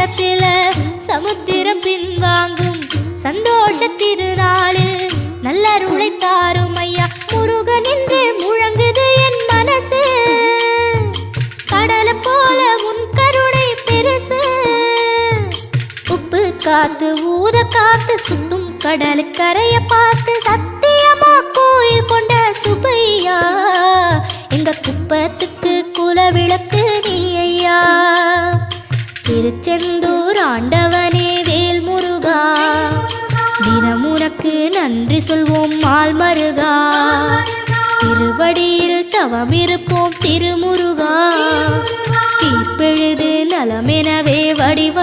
நேரத்தில் சமுத்திரம் பின்வாங்கும் சந்தோஷ திருநாளில் நல்லருளை தாரும் ஐயா முருகன் என்று முழங்குது என் மனசு. கடலை போல உன் கருணை பெருசு. உப்பு காத்து ஊத காத்து சுத்தும் கடலுக்கரைய பார்த்து சத்தியமா கோயில் கொண்ட சுப்பையா எங்க குப்பத்துக்கு குலவிளக்கு நீ ஐயா. திருச்செந்தூர் ஆண்டவனே வேல் முருகா தினம் உனக்கு நன்றி சொல்வோம் மால் மருகா. திருவடியில் தவம் இருப்போம் திருமுருகா. தீர்ப்பெழுது நலமெனவே வடிவ